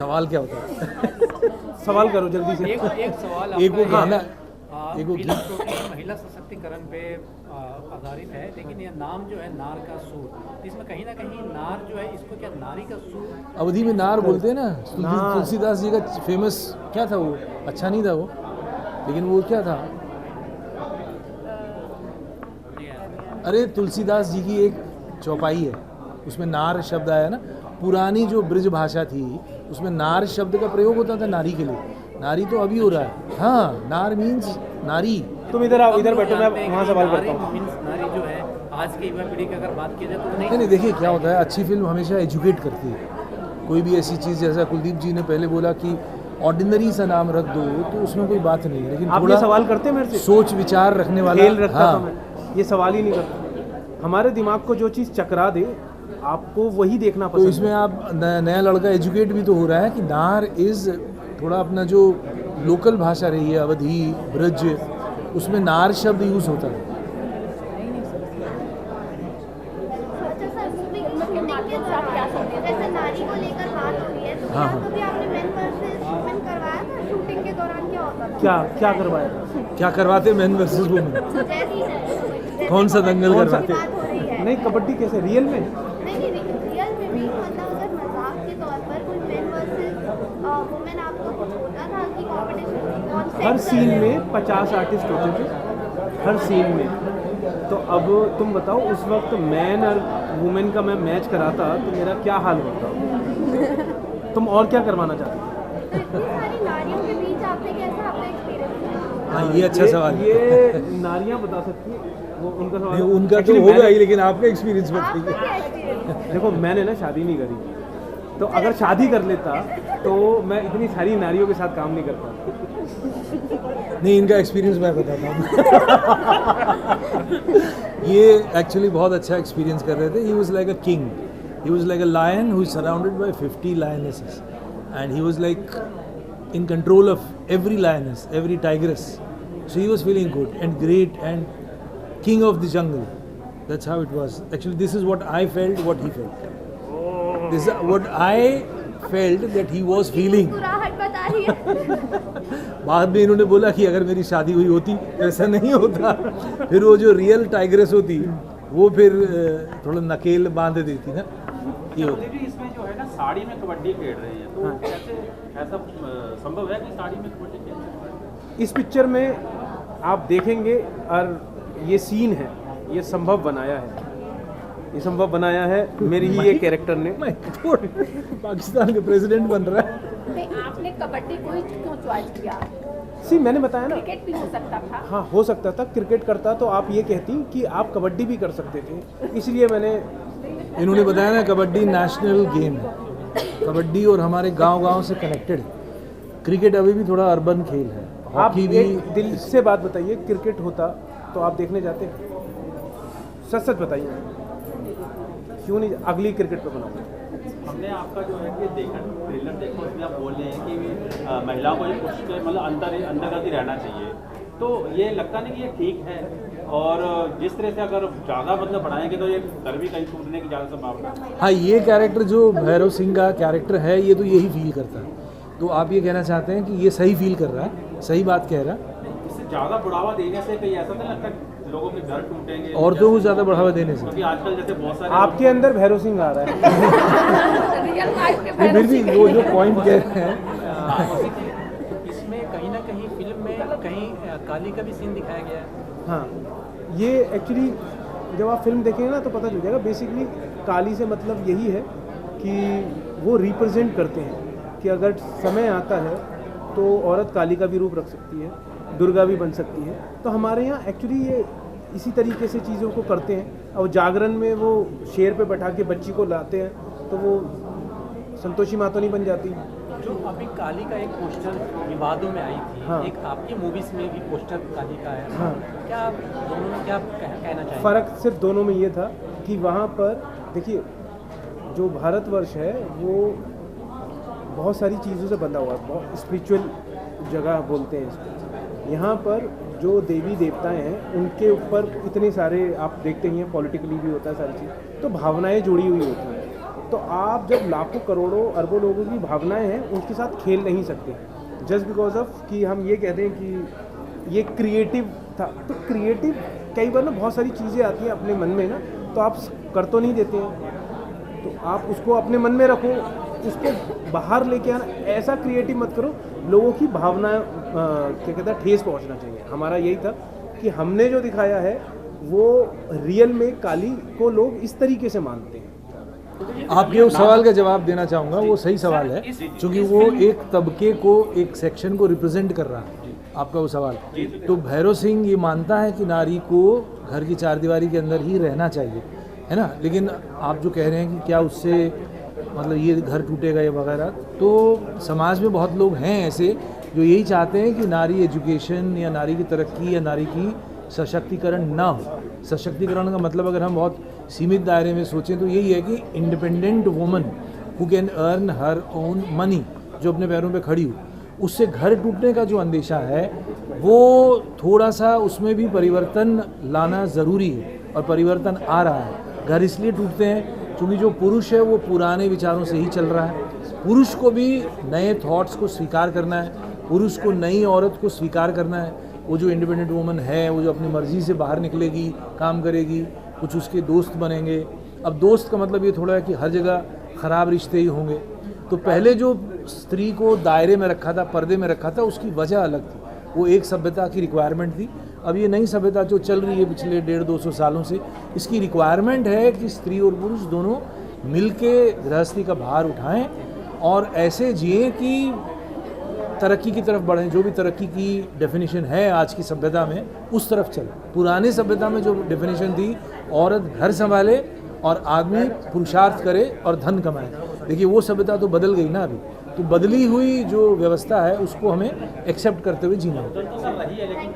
सवाल क्या होता है? सवाल करो जल्दी से। एक सवाल एक वो गाना, एक वो फिल्म टोटली महिला सशक्तिकरण पे आधारित है, लेकिन ये नाम जो है नार का सूर, इसमें कहीं ना कहीं नार जो है इसको क्या नारी का सूर अवधि में नार बोलते हैं ना। तुलसीदास जी का फेमस क्या था वो, अच्छा नहीं था वो, लेकिन वो क्या था, अरे तुलसीदास जी की एक चौपाई है, उसमें नार शब्द आया ना। पुरानी जो ब्रज भाषा थी उसमें नार शब्द का प्रयोग होता था नारी के लिए। नारी तो अभी हो रहा है, हाँ, नार मीन्स नारी। तुम इधर आओ, इधर बैठो, मैं वहाँ सवाल करता हूँ। नारी जो है आज की युवा पीढ़ी की अगर बात की जाए तो नहीं, देखिए क्या होता है, अच्छी फिल्म हमेशा एजुकेट करती है। कोई भी ऐसी चीज़, जैसा कुलदीप जी ने पहले बोला कि ऑर्डिनरी सा नाम रख दो, तो उसमें कोई बात नहीं है, लेकिन आप थोड़ा ये सवाल करते हैं मेरे से? सोच विचार रखने वाला खेल रखता हाँ। था मैं, ये सवाल ही नहीं करता। हमारे दिमाग को जो चीज़ चकरा दे आपको वही देखना तो पसंद इसमें है। आप नया लड़का एजुकेट भी तो हो रहा है कि नार इज़ थोड़ा अपना जो लोकल भाषा रही है, अवधि ब्रज, उसमें नार शब्द यूज़ होता है। जैसे नारी को लेकर बात हो रही है, तो हाँ, कभी आपने मेन वर्सेस वुमेन करवाया था शूटिंग के दौरान? क्या होता था? क्या करवाया था? क्या करवाते मैन वर्सेस वुमेन? जैसे कौन सा दंगल कौन सा? करवाते? बात हो रही है। नहीं, कबड्डी कैसे रियल में? नहीं, रियल में भी, मतलब अगर मजाक के तौर पर कोई मेन वर्सेस वुमेन आपको होता था कि कॉम्पिटिशन कौन से हर सीन में 50 आर्टिस्ट होते थे, हर सीन में। तो अब तुम बताओ, उस वक्त मैन और वुमेन का मैं मैच कराता तो मेरा क्या हाल होता? तुम और क्या करवाना चाहते हो? तो इतनी सारी नारियों के बीच आपने कैसा अपना एक्सपीरियंस? हाँ, ये अच्छा सवाल है। ये नारियां बता सकती हैं, वो उनका सवाल। नहीं, उनका तो Actually, होगा ही, लेकिन आपका एक्सपीरियंस आपका बताइए। क्या एक्सपीरियंस? देखो, मैंने ना शादी नहीं करी, तो अगर शादी कर लेता तो मैं इतनी सारी नारियों के साथ काम नहीं करता। नहीं, इनका एक्सपीरियंस मैं बताता हूँ। ये एक्चुअली बहुत अच्छा एक्सपीरियंस कर रहे थे। He was like a king, he was like a lion who is surrounded by 50 lionesses, and he was like in control of every lioness, every tigress. So he was feeling good and great and king of the jungle. That's how it was. Actually, this is what I felt, what he felt. This is what I felt that he was feeling. मुस्कुराहट बता रही है। बाद में इन्होंने बोला कि अगर मेरी शादी हुई होती तो ऐसा नहीं होता। फिर वो जो रियल टाइग्रेस होती वो फिर थोड़ा नकेल बांध देती ना, ये होता। जी, इसमें जो है ना साड़ी में कबड्डी खेल रही है, तो कैसे ऐसा संभव है कि साड़ी में कबड्डी खेल रही है? इस पिक्चर में आप देखेंगे, और ये सीन है, ये संभव बनाया है, ये संभव बनाया है मेरी ही एक कैरेक्टर ने। मैं तो पाकिस्तान का प्रेसिडेंट बन रहा है। नहीं, आपने कबड्डी को ही क्यों चॉइस किया? मैंने बताया ना, क्रिकेट भी हो सकता था। हाँ हो सकता था, क्रिकेट करता तो आप ये कहती कि आप कबड्डी भी कर सकते थे, इसलिए मैंने। इन्होंने बताया ना, कबड्डी नेशनल गेम है, कबड्डी और हमारे गांव-गांव से कनेक्टेड है। क्रिकेट अभी भी थोड़ा अर्बन खेल है, आप हॉकी भी। एक दिल से बात बताइए, क्रिकेट होता तो आप देखने जाते? सच सच बताइए, क्यों नहीं? अगली क्रिकेट पे बनाऊंगा। हमने आपका जो है कि देखा ट्रेलर देखा, उसमें आप बोल रहे हैं कि महिलाओं को उसके मतलब अंतर्गत ही रहना चाहिए, तो ये लगता नहीं कि ये ठीक है? और जिस तरह से अगर ज़्यादा मतलब बढ़ाएंगे तो ये घर भी कहीं टूटने की ज़्यादा संभावना है। हाँ, ये कैरेक्टर जो भैरव सिंह का कैरेक्टर है, ये तो यही फील करता है। तो आप ये कहना चाहते हैं कि ये सही फील कर रहा है, सही बात कह रहा है। इससे ज़्यादा बढ़ावा देने से कहीं ऐसा नहीं लगता लोगों के घर टूटेंगे? औरतों को ज़्यादा बढ़ावा देने से क्योंकि आजकल जैसे बहुत सारे आपके अंदर भैरव सिंह आ रहा है। रियल लाइफ में फिर भी वो जो पॉइंट कह रहे हैं, इसमें कहीं ना कहीं फिल्म में कहीं काली का भी सीन दिखाया गया है। हाँ, ये एक्चुअली जब आप फिल्म देखेंगे ना तो पता चल जाएगा। बेसिकली काली से मतलब यही है कि वो रिप्रेजेंट करते हैं कि अगर समय आता है तो औरत काली का भी रूप रख सकती है, दुर्गा भी बन सकती है। तो हमारे यहाँ एक्चुअली ये इसी तरीके से चीज़ों को करते हैं। और जागरण में वो शेर पे बैठा के बच्ची को लाते हैं तो वो संतोषी माता नहीं बन जाती। जो अभी काली का एक पोस्टर विवादों में आई थी, हाँ। एक आपकी मूवीज में भी पोस्टर काली का है। हाँ। क्या आप दोनों में क्या कहना चाहेंगे? फ़र्क सिर्फ दोनों में ये था कि वहाँ पर देखिए, जो भारतवर्ष है वो बहुत सारी चीज़ों से बंधा हुआ है, बहुत स्पिरिचुअल जगह बोलते हैं इसको। यहाँ पर जो देवी देवताएं हैं उनके ऊपर इतने सारे आप देखते ही हैं, पॉलिटिकली भी होता है सारी चीज़, तो भावनाएं जुड़ी हुई होती हैं। तो आप जब लाखों करोड़ों अरबों लोगों की भावनाएं हैं उनके साथ खेल नहीं सकते जस्ट बिकॉज ऑफ कि हम ये कहते हैं कि ये क्रिएटिव था। तो क्रिएटिव कई बार ना बहुत सारी चीज़ें आती हैं अपने मन में ना, तो आप कर तो नहीं देते हैं, तो आप उसको अपने मन में रखो, उसको बाहर लेके आना। ऐसा क्रिएटिव मत करो, लोगों की भावना क्या कहता है ठेस पहुंचना चाहिए। हमारा यही था कि हमने जो दिखाया है वो रियल में काली को लोग इस तरीके से मानते हैं। आपके उस सवाल का जवाब देना चाहूँगा, वो सही सवाल है क्योंकि वो एक तबके को, एक सेक्शन को रिप्रेजेंट कर रहा है आपका वो सवाल। तो भैरव सिंह ये मानता है कि नारी को घर की चारदीवारी के अंदर ही रहना चाहिए, है ना, लेकिन आप जो कह रहे हैं कि क्या उससे मतलब ये घर टूटेगा या वगैरह, तो समाज में बहुत लोग हैं ऐसे जो यही चाहते हैं कि नारी एजुकेशन या नारी की तरक्की या नारी की सशक्तिकरण ना हो। सशक्तिकरण का मतलब अगर हम बहुत सीमित दायरे में सोचें तो यही है कि independent woman who can earn her own money, जो अपने पैरों पे खड़ी हो। उससे घर टूटने का जो अंदेशा है वो थोड़ा सा उसमें भी परिवर्तन लाना ज़रूरी है, और परिवर्तन आ रहा है। घर इसलिए टूटते हैं क्योंकि जो पुरुष है वो पुराने विचारों से ही चल रहा है। पुरुष को भी नए थॉट्स को स्वीकार करना है, पुरुष को नई औरत को स्वीकार करना है। वो जो इंडिपेंडेंट वुमन है, वो जो अपनी मर्ज़ी से बाहर निकलेगी, काम करेगी, कुछ उसके दोस्त बनेंगे। अब दोस्त का मतलब ये थोड़ा है कि हर जगह ख़राब रिश्ते ही होंगे। तो पहले जो स्त्री को दायरे में रखा था, पर्दे में रखा था, उसकी वजह अलग थी, वो एक सभ्यता की रिक्वायरमेंट थी। अब ये नई सभ्यता जो चल रही है पिछले 150-200 सालों से, इसकी रिक्वायरमेंट है कि स्त्री और पुरुष दोनों मिलके गृहस्थी का भार उठाएं और ऐसे जिए कि तरक्की की तरफ बढ़ें। जो भी तरक्की की डेफिनेशन है आज की सभ्यता में, उस तरफ चले। पुराने सभ्यता में जो डेफिनेशन थी, औरत घर संभाले और आदमी पुरुषार्थ करे और धन कमाए, देखिए वो सभ्यता तो बदल गई ना अभी। तो बदली हुई जो व्यवस्था है उसको हमें एक्सेप्ट करते हुए जीना होगा।